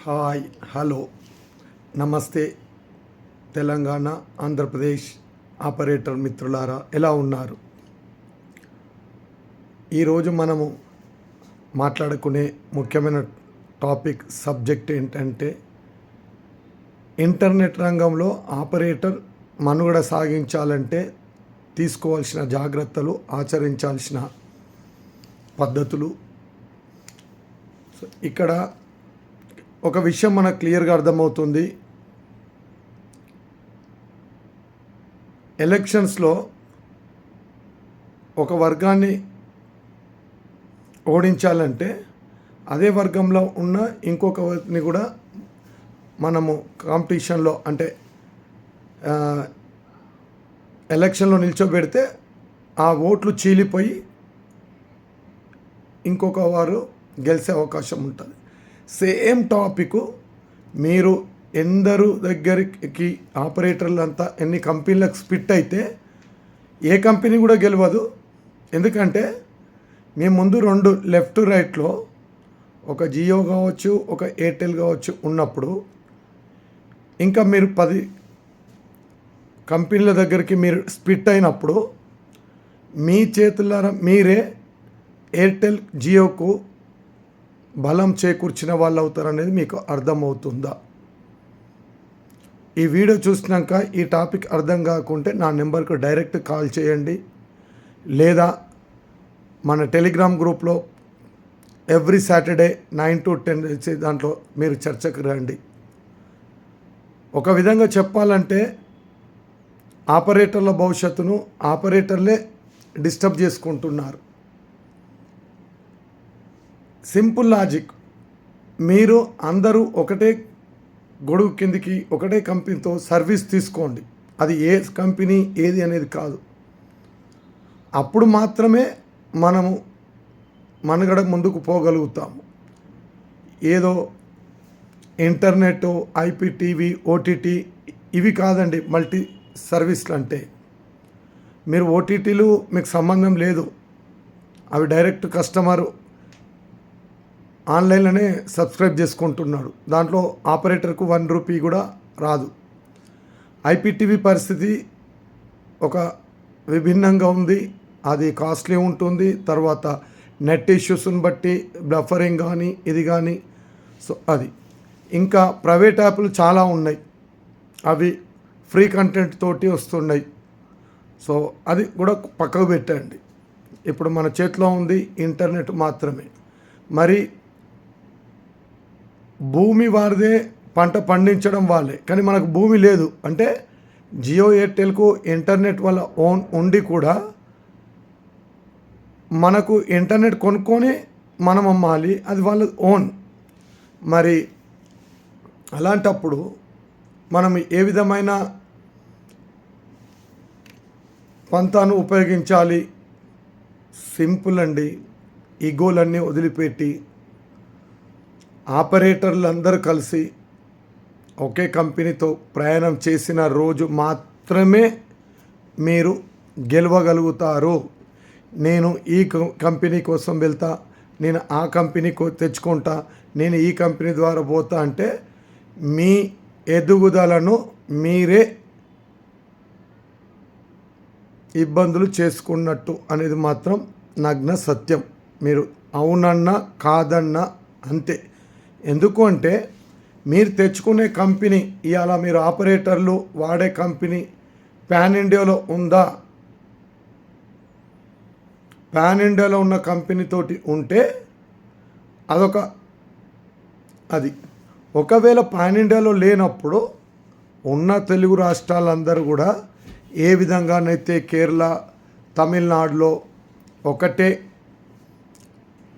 Hi hello నమస్తే Telangana Andhra Pradesh operator మిత్రులారా ఎలా ఉన్నారు? ఈరోజు మనము మాట్లాడుకునే ముఖ్యమైన సబ్జెక్ట్ ఏంటంటే ఇంటర్నెట్ రంగంలో ఆపరేటర్ మనుగడ సాగించాలంటే తీసుకోవాల్సిన జాగ్రత్తలు, ఆచరించాల్సిన పద్ధతులు. ఇక్కడ ఒక విషయం మనకు క్లియర్గా అర్థమవుతుంది. ఎలక్షన్స్లో ఒక వర్గాన్ని ఓడించాలంటే అదే వర్గంలో ఉన్న ఇంకొకరిని కూడా మనము కాంపిటీషన్లో అంటే ఎలక్షన్లో నిల్చోబెడితే ఆ ఓట్లు చీలిపోయి ఇంకొక వారు గెలిచే అవకాశం ఉంటుంది. సేమ్ టాపిక్ మీరు ఎందరు దగ్గరికి ఆపరేటర్లు అంతా ఎన్ని కంపెనీలకు స్ప్లిట్ అయితే ఏ కంపెనీ కూడా గెలవదు. ఎందుకంటే మీ ముందు రెండు లెఫ్ట్ రైట్లో ఒక జియో కావచ్చు, ఒక ఎయిర్టెల్ కావచ్చు ఉన్నప్పుడు ఇంకా మీరు 10 కంపెనీల దగ్గరికి మీరు స్ప్లిట్ అయినప్పుడు మీ చేతులారా మీరే ఎయిర్టెల్ జియోకు బలం చేకూర్చిన వాళ్ళు అవుతారనేది మీకు అర్థమవుతుందా? ఈ వీడియో చూసినాక ఈ టాపిక్ అర్థం కాకుంటే నా నెంబర్కు డైరెక్ట్ కాల్ చేయండి, లేదా మన టెలిగ్రామ్ గ్రూప్లో ఎవ్రీ సాటర్డే 9 to 10 దాంట్లో మీరు చర్చకు రండి. ఒక విధంగా చెప్పాలంటే ఆపరేటర్ల భవిష్యత్తును ఆపరేటర్లే డిస్టర్బ్ చేసుకుంటున్నారు. సింపుల్ లాజిక్, మీరు అందరూ ఒకటే గొడుగు కిందికి ఒకటే కంపెనీతో సర్వీస్ తీసుకోండి. అది ఏ కంపెనీ ఏది అనేది కాదు. అప్పుడు మాత్రమే మనము మనుగడ ముందుకు పోగలుగుతాము. ఏదో ఇంటర్నెట్, ఐపీటీవీ, ఓటీటీ ఇవి కాదండి మల్టీ సర్వీస్లు అంటే. మీరు ఓటీటీలు మీకు సంబంధం లేదు, అవి డైరెక్ట్ కస్టమరు ఆన్లైన్లోనే సబ్స్క్రైబ్ చేసుకుంటున్నాడు. దాంట్లో ఆపరేటర్కు 1 రూపీ కూడా రాదు. ఐపీటీవీ పరిస్థితి ఒక విభిన్నంగా ఉంది. అది కాస్ట్లీ ఉంటుంది. తర్వాత నెట్ ఇష్యూస్ని బట్టి బఫరింగ్ కానీ ఇది కానీ అది. ఇంకా ప్రైవేట్ యాప్లు చాలా ఉన్నాయి, అవి ఫ్రీ కంటెంట్ తోటి వస్తున్నాయి. సో అది కూడా పక్కకు పెట్టండి. ఇప్పుడు మన చేతిలో ఉంది ఇంటర్నెట్ మాత్రమే. మరి భూమి వారిదే, పంట పండించడం వాళ్ళే, కానీ మనకు భూమి లేదు. అంటే జియో ఎయిర్టెల్కు ఇంటర్నెట్ వల్ల ఓన్ ఉండి కూడా మనకు ఇంటర్నెట్ కొనుక్కొని మనం అమ్మాలి, అది వాళ్ళ ఓన్. మరి అలాంటప్పుడు మనం ఏ విధమైన పంతాను ఉపయోగించాలి? సింపుల్ అండి. ఈగోలన్నీ వదిలిపెట్టి ఆపరేటర్లు అందరూ కలిసి ఒకే కంపెనీతో ప్రయాణం చేసిన రోజు మాత్రమే మీరు గెలవగలుగుతారు. నేను ఈ కంపెనీ కోసం వెళ్తా, నేను ఆ కంపెనీ తెచ్చుకుంటా, నేను ఈ కంపెనీ ద్వారా పోతా అంటే మీ ఎదుగుదలను మీరే ఇబ్బందులు చేసుకున్నట్టు అనేది మాత్రం నగ్న సత్యం. మీరు అవునన్నా కాదన్నా అంతే. ఎందుకు అంటే మీరు తెచ్చుకునే కంపెనీ ఇవాళ మీరు ఆపరేటర్లు వాడే కంపెనీ పాన్ ఇండియాలో ఉందా? పాన్ ఇండియాలో ఉన్న కంపెనీతోటి ఉంటే అదొక అది. ఒకవేళ పాన్ ఇండియాలో లేనప్పుడు ఉన్న తెలుగు రాష్ట్రాలందరూ కూడా ఏ విధంగానైతే కేరళ, తమిళనాడులో ఒకటే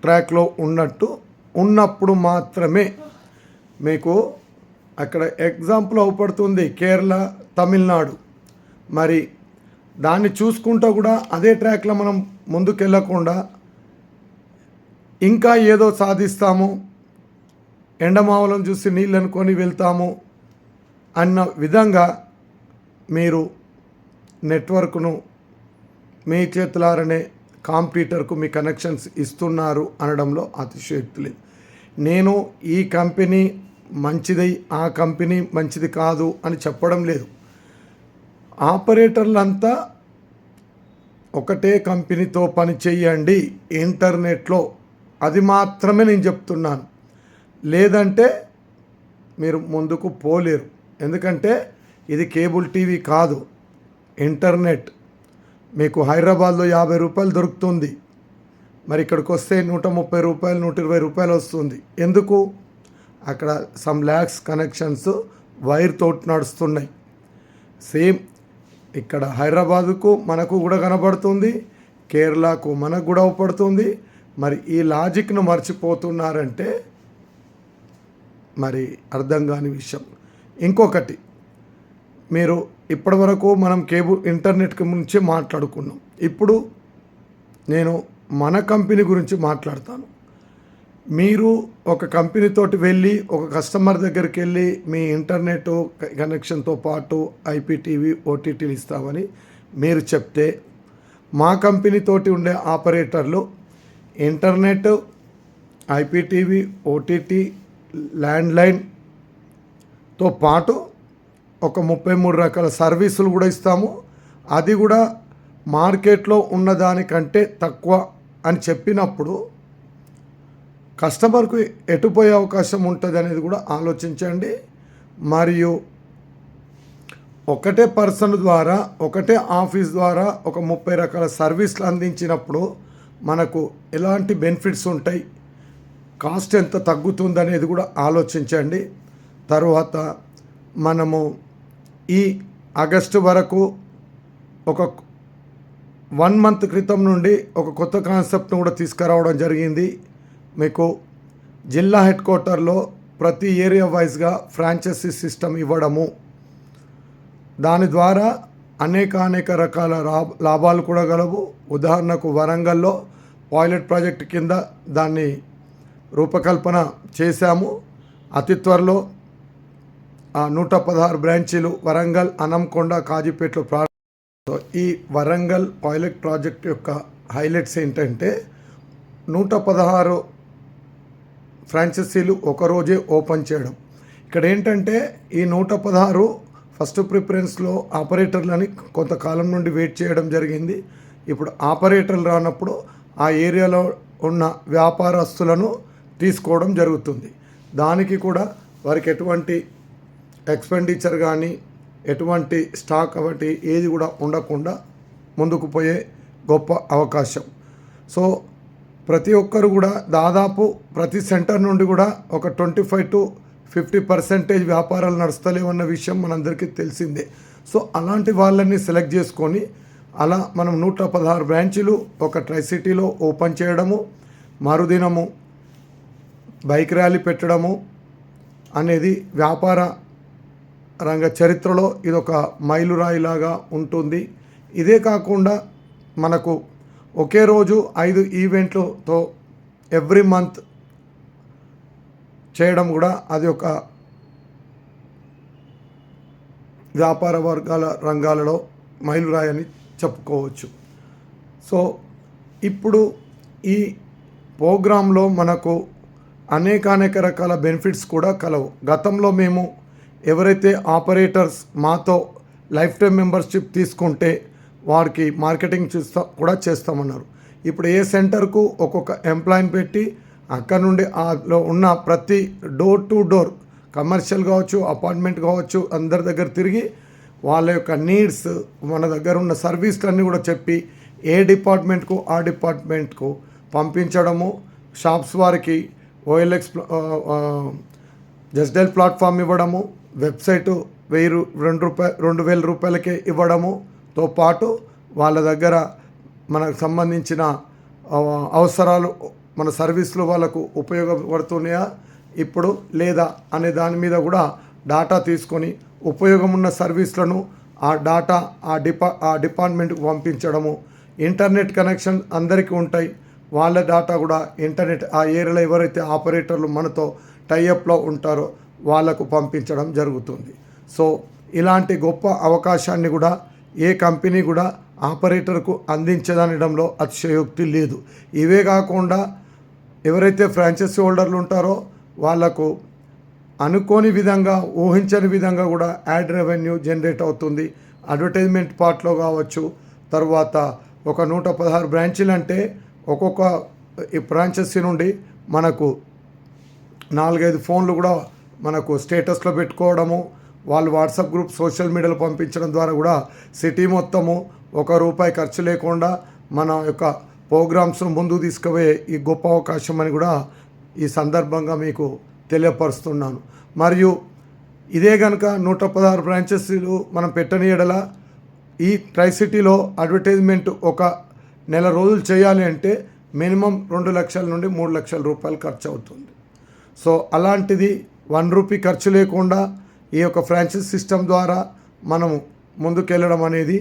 ట్రాక్లో ఉన్నప్పుడు మాత్రమే మీకు అక్కడ ఎగ్జాంపుల్ అవపడుతుంది కేరళ, తమిళనాడు. మరి దాన్ని చూసుకుంటూ కూడా అదే ట్రాక్లో మనం ముందుకెళ్ళకుండా ఇంకా ఏదో సాధిస్తాము, ఎండమావలను చూసి నీళ్ళు అనుకొని వెళ్తాము అన్న విధంగా మీరు నెట్వర్క్ను మీ చేతులారనే కాంప్యూటర్కు మీ కనెక్షన్స్ ఇస్తున్నారు అనడంలో అతిశయోక్తి లేదు. నేను ఈ కంపెనీ మంచిది, ఆ కంపెనీ మంచిది కాదు అని చెప్పడం లేదు. ఆపరేటర్లంతా ఒకటే కంపెనీతో పని చేయండి ఇంటర్నెట్లో, అది మాత్రమే నేను చెప్తున్నాను. లేదంటే మీరు ముందుకు పోలేరు. ఎందుకంటే ఇది కేబుల్ టీవీ కాదు, ఇంటర్నెట్. మీకు హైదరాబాద్లో 50 రూపాయలు దొరుకుతుంది, మరి ఇక్కడికి వస్తే 130 రూపాయలు 120 రూపాయలు వస్తుంది. ఎందుకు? అక్కడ సమ్ ల్యాక్స్ కనెక్షన్స్ వైర్ తోటి నడుస్తున్నాయి. సేమ్ ఇక్కడ హైదరాబాదుకు మనకు కూడా కనబడుతుంది, కేరళకు మనకు కూడా పడుతుంది. మరి ఈ లాజిక్ను మర్చిపోతున్నారంటే మరి అర్థం కాని విషయం. ఇంకొకటి, మీరు ఇప్పటివరకు మనం కేబుల్ ఇంటర్నెట్ గురించి మాట్లాడుకున్నాం. ఇప్పుడు నేను మన కంపెనీ గురించి మాట్లాడతాను. మీరు ఒక కంపెనీతోటి వెళ్ళి ఒక కస్టమర్ దగ్గరికి వెళ్ళి మీ ఇంటర్నెట్ కనెక్షన్తో పాటు ఐపీటీవీ ఓటీటీలు ఇస్తామని మీరు చెప్తే, మా కంపెనీతోటి ఉండే ఆపరేటర్లు ఇంటర్నెట్, ఐపీటీవీ, ఓటీటీ, ల్యాండ్లైన్తో పాటు ఒక 33 రకాల సర్వీసులు కూడా ఇస్తాము. అది కూడా మార్కెట్లో ఉన్నదానికంటే తక్కువ అని చెప్పినప్పుడు కస్టమర్కు ఎటుపోయే అవకాశం ఉంటుంది అనేది కూడా ఆలోచించండి. మరియు ఒకటే పర్సన్ ద్వారా, ఒకటే ఆఫీస్ ద్వారా ఒక 30 రకాల సర్వీసులు అందించినప్పుడు మనకు ఎలాంటి బెనిఫిట్స్ ఉంటాయి, కాస్ట్ ఎంత తగ్గుతుంది అనేది కూడా ఆలోచించండి. తర్వాత మనము ఈ ఆగస్టు వరకు ఒక 1 మంత్ క్రితం నుండి ఒక కొత్త కాన్సెప్ట్ను కూడా తీసుకురావడం జరిగింది. మీకు జిల్లా హెడ్ క్వార్టర్లో ప్రతి ఏరియా వైజ్గా ఫ్రాంచైజీ సిస్టమ్ ఇవ్వడము, దాని ద్వారా అనేక రకాల లాభాలు కూడా గలవు. ఉదాహరణకు వరంగల్లో పైలట్ ప్రాజెక్ట్ కింద దాన్ని రూపకల్పన చేశాము. అతి త్వరలో 116 బ్రాంచీలు వరంగల్, అనంకొండ, కాజీపేటలో ఈ వరంగల్ పైలట్ ప్రాజెక్ట్ యొక్క హైలైట్స్ ఏంటంటే 116 ఫ్రాంచైజీలు ఒకరోజే ఓపెన్ చేయడం. ఇక్కడ ఏంటంటే ఈ 116 ఫస్ట్ ప్రిఫరెన్స్లో ఆపరేటర్లని కొంతకాలం నుండి వెయిట్ చేయడం జరిగింది. ఇప్పుడు ఆపరేటర్లు రానప్పుడు ఆ ఏరియాలో ఉన్న వ్యాపారస్తులను తీసుకోవడం జరుగుతుంది. దానికి కూడా వారికి ఎటువంటి ఎక్స్పెండిచర్ కానీ ఎటువంటి స్టాక్ అవటి ఏది కూడా ఉండకుండా ముందుకు పోయే గొప్ప అవకాశం. సో ప్రతి ఒక్కరు కూడా దాదాపు ప్రతి సెంటర్ నుండి కూడా ఒక 25 to 50% వ్యాపారాలు నడుస్తలేవన్న విషయం మనందరికీ తెలిసిందే. సో అలాంటి వాళ్ళని సెలెక్ట్ చేసుకొని అలా మనం 116 బ్రాంచీలు ఒక ట్రై సిటీలో ఓపెన్ చేయడము, మరుదినము బైక్ ర్యాలీ పెట్టడము అనేది వ్యాపార రంగ చరిత్రలో ఇదొక మైలురాయిలాగా ఉంటుంది. ఇదే కాకుండా మనకు ఒకే రోజు 5 ఈవెంట్లతో ఎవ్రీ మంత్ చేయడం కూడా అది ఒక వ్యాపార వర్గాల రంగాలలో మైలురాయి అని చెప్పుకోవచ్చు. సో ఇప్పుడు ఈ ప్రోగ్రాంలో మనకు అనేక రకాల బెనిఫిట్స్ కూడా కలవు. గతంలో మేము ఎవరైతే ఆపరేటర్స్ మాతో లైఫ్ టైం మెంబర్షిప్ తీసుకుంటే వారికి మార్కెటింగ్ కూడా చేస్తామన్నారు. ఇప్పుడు ఏ సెంటర్కు ఒక్కొక్క ఎంప్లాయీని పెట్టి అక్కడ నుండి ఆలో ఉన్న ప్రతి డోర్ టు డోర్, కమర్షియల్ కావచ్చు, అపార్ట్మెంట్ కావచ్చు, అందరి దగ్గర తిరిగి వాళ్ళ యొక్క నీడ్స్, మన దగ్గర ఉన్న సర్వీస్లన్నీ కూడా చెప్పి ఏ డిపార్ట్మెంట్కు ఆ డిపార్ట్మెంట్కు పంపించడము. షాప్స్ వారికి OLX జస్ట్ డైల్ ప్లాట్ఫామ్ ఇవ్వడము, వెబ్సైటు 2,000 రూపాయలకే ఇవ్వడముతో పాటు వాళ్ళ దగ్గర మనకు సంబంధించిన అవసరాలు, మన సర్వీసులు వాళ్ళకు ఉపయోగపడుతున్నాయా ఇప్పుడు లేదా అనే దాని మీద కూడా డాటా తీసుకొని ఉపయోగం ఉన్న సర్వీసులను ఆ డాటా ఆ డిపార్ట్మెంట్కి పంపించడము. ఇంటర్నెట్ కనెక్షన్ అందరికీ ఉంటాయి, వాళ్ళ డాటా కూడా ఇంటర్నెట్ ఆ ఏరియాలో ఎవరైతే ఆపరేటర్లు మనతో టైఅప్లో ఉంటారో వాళ్ళకు పంపించడం జరుగుతుంది. సో ఇలాంటి గొప్ప అవకాశాన్ని కూడా ఏ కంపెనీ కూడా ఆపరేటర్కు అందించదనడంలో అతిశయోక్తి లేదు. ఇవే కాకుండా ఎవరైతే ఫ్రాంచైజీ హోల్డర్లు ఉంటారో వాళ్లకు అనుకోని విధంగా ఊహించని విధంగా కూడా యాడ్ రెవెన్యూ జనరేట్ అవుతుంది. అడ్వర్టైజ్మెంట్ పార్ట్లో కావచ్చు, తర్వాత ఒక 116 బ్రాంచీలు అంటే ఒక్కొక్క ఈ బ్రాంచెస్ నుండి మనకు 4-5 ఫోన్లు కూడా మనకు స్టేటస్లో పెట్టుకోవడము, వాళ్ళు వాట్సాప్ గ్రూప్ సోషల్ మీడియాలో పంపించడం ద్వారా కూడా సిటీ మొత్తము ₹1 ఖర్చు లేకుండా మన యొక్క ప్రోగ్రామ్స్ను ముందుకు తీసుకుపోయే ఈ గొప్ప అవకాశం అని కూడా ఈ సందర్భంగా మీకు తెలియపరుస్తున్నాను. మరియు ఇదే కనుక 116 బ్రాంచెస్లు మనం పెట్టని ఎడల ఈ ట్రై సిటీలో అడ్వర్టైజ్మెంట్ ఒక నెల రోజులు చేయాలి అంటే మినిమం 2 లక్షల నుండి 3 లక్షల రూపాయలు ఖర్చు అవుతుంది. సో అలాంటిది ₹1 ఖర్చు లేకుండా ఈ యొక్క ఫ్రాంచైజ్ సిస్టమ్ ద్వారా మనము ముందుకెళ్ళడం అనేది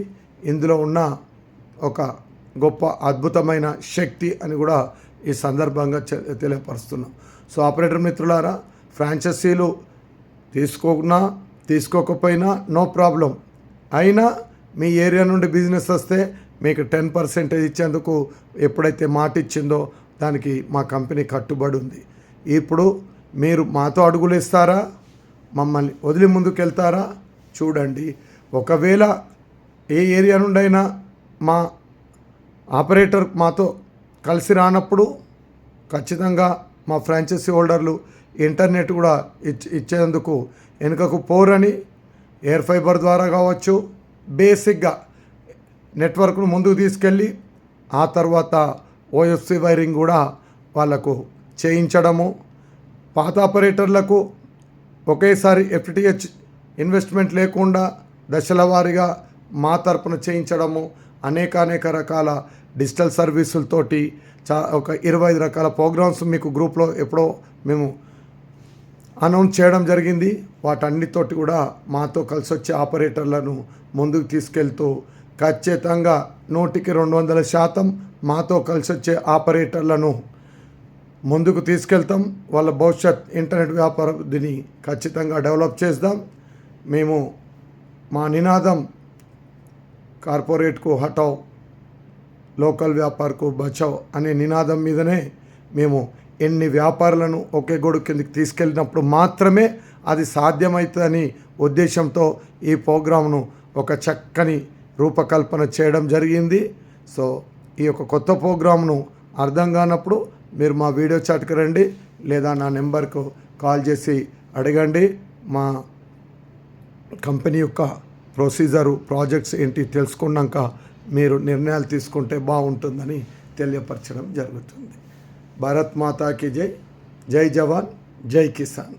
ఇందులో ఉన్న ఒక గొప్ప అద్భుతమైన శక్తి అని కూడా ఈ సందర్భంగా తెలియపరుస్తున్నాం. సో ఆపరేటర్ మిత్రులారా, ఫ్రాంచైజీలు తీసుకోకపోయినా నో ప్రాబ్లం. అయినా మీ ఏరియా నుండి బిజినెస్ వస్తే మీకు 10% ఇచ్చేందుకు ఎప్పుడైతే మాట ఇచ్చిందో దానికి మా కంపెనీ కట్టుబడి ఉంది. ఇప్పుడు మీరు మాతో అడుగులు ఇస్తారా, మమ్మల్ని వదిలి ముందుకెళ్తారా చూడండి. ఒకవేళ ఏ ఏరియా నుండి అయినా మా ఆపరేటర్ మాతో కలిసి రానప్పుడు ఖచ్చితంగా మా ఫ్రాంచైజీ హోల్డర్లు ఇంటర్నెట్ కూడా ఇచ్చేందుకు వెనుకకు పోరని ఎయిర్ ఫైబర్ ద్వారా కావచ్చు, బేసిక్గా నెట్వర్క్ను ముందుకు తీసుకెళ్ళి ఆ తర్వాత ఓఎఫ్సి వైరింగ్ కూడా వాళ్ళకు చేయించడము, పాత ఆపరేటర్లకు ఒకేసారి FTTH ఇన్వెస్ట్మెంట్ లేకుండా దశల వారీగా మా తరపున చేయించడము, అనేక రకాల డిజిటల్ సర్వీసులతోటి ఒక 25 రకాల ప్రోగ్రామ్స్ మీకు గ్రూప్లో ఎప్పుడో మేము అనౌన్స్ చేయడం జరిగింది. వాటన్నిటితోటి కూడా మాతో కలిసి వచ్చే ఆపరేటర్లను ముందుకు తీసుకెళ్తూ ఖచ్చితంగా 100% మాతో కలిసి వచ్చే ఆపరేటర్లను ముందుకు తీసుకెళ్తాం. వాళ్ళ భవిష్యత్ ఇంటర్నెట్ వ్యాపారాన్ని ఖచ్చితంగా డెవలప్ చేద్దాం. మేము మా నినాదం కార్పొరేట్కు హటావ్, లోకల్ వ్యాపారకు బచావ్ అనే నినాదం మీదనే మేము ఎన్ని వ్యాపారాలను ఒకే గొడుగు కిందకి తీసుకెళ్ళినప్పుడు మాత్రమే అది సాధ్యమవుతుందని ఉద్దేశంతో ఈ ప్రోగ్రామ్ను ఒక చక్కని రూపకల్పన చేయడం జరిగింది. సో ఈ యొక్క కొత్త ప్రోగ్రామ్ను అర్థం కానప్పుడు మీరు మా వీడియో చాట్కి రండి, లేదా నా నెంబర్కు కాల్ చేసి అడగండి. మా కంపెనీ యొక్క ప్రొసీజరు, ప్రాజెక్ట్స్ ఏంటి తెలుసుకున్నాక మీరు నిర్ణయాలు తీసుకుంటే బాగుంటుందని తెలియపరచడం జరుగుతుంది. భారత్ మాతాకి జై. జై జవాన్, జై కిసాన్.